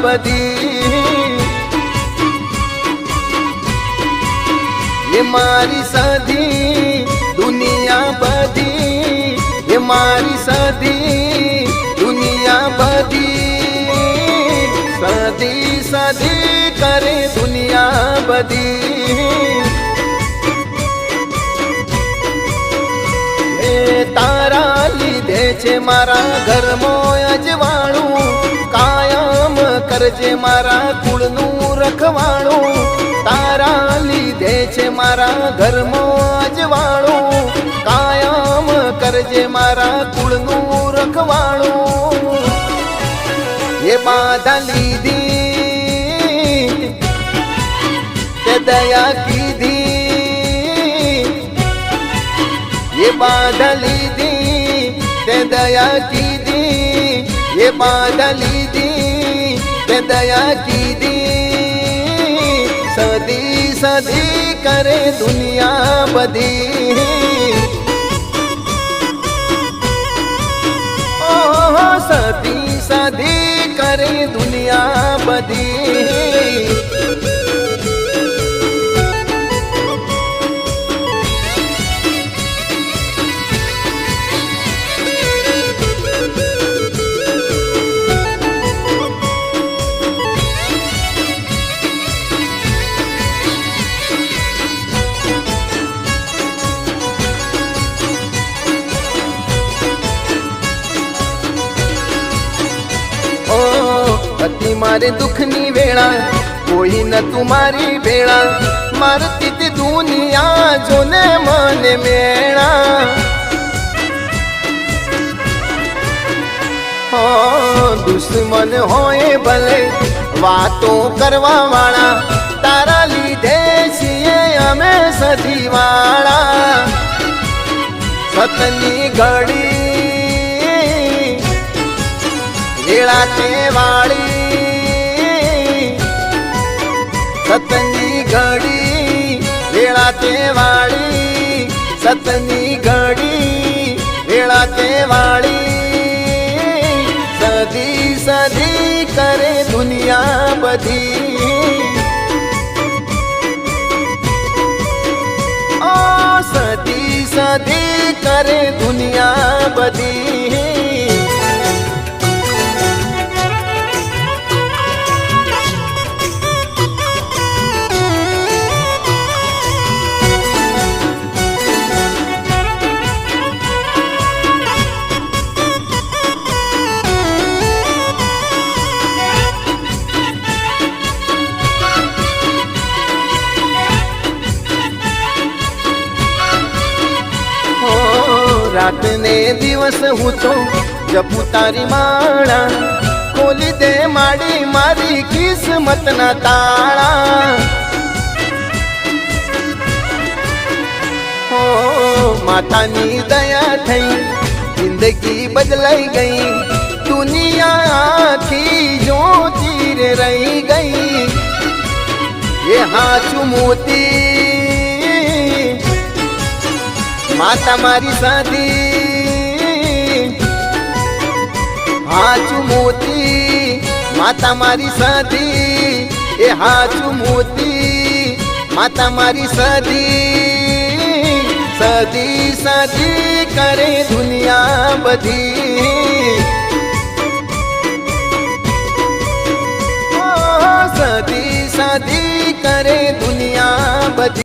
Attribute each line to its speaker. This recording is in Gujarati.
Speaker 1: બધી એ મારી સાધી દુનિયા બધી એ મારી સાધી દુનિયા બધી સાધી સાધી કરે દુનિયા બધી તારા લીધે છે મારા ઘરમાં અજવાળું કાયમ કરજે મારા કુળનું રખવાળું તારા લીધે છે મારા ઘરમાં અજવાળું કાયમ કરજે મારા કુળનું રખવાળું એ બાધા લીધી તે દયા કીધી ये बाधा लीधी ते दया कीधी ये बाधा लीधी ते दया कीधी सदी सदी करे दुनिया बधी ओह सदी सदी करे दुनिया बधी હતી મારે દુઃખની વેળા કોઈ ન તુમારી વેળા મારતી તે દુનિયા જોને મને મેળા હો દુશ્મન હોય ભલે વાતો કરવા વાળા તારા લીધે છીએ અમે સધી વાળા સતની ઘડી વેળા તે વાળી સતની ઘડી વેળા તે વાળી સતની ઘડી વેળા તે વાળી સદી સદી કરે દુનિયા બધી ઓ સદી સદી કરે દુનિયા બધી रात ने दिवस हूँ तो जपू तारी माणा खोली दे माड़ी मारी किस्मत ना ताड़ा हो मातानी दया थई जिंदगी बदलाई गई दुनिया आखी जो चीर रही गई ये हाचू मोती माता मारी साधी हाचू मोती माता मारी साधी ए हाचू मोती माता मारी साधी सदी सदी करे दुनिया बधी सदी सदी करे दुनिया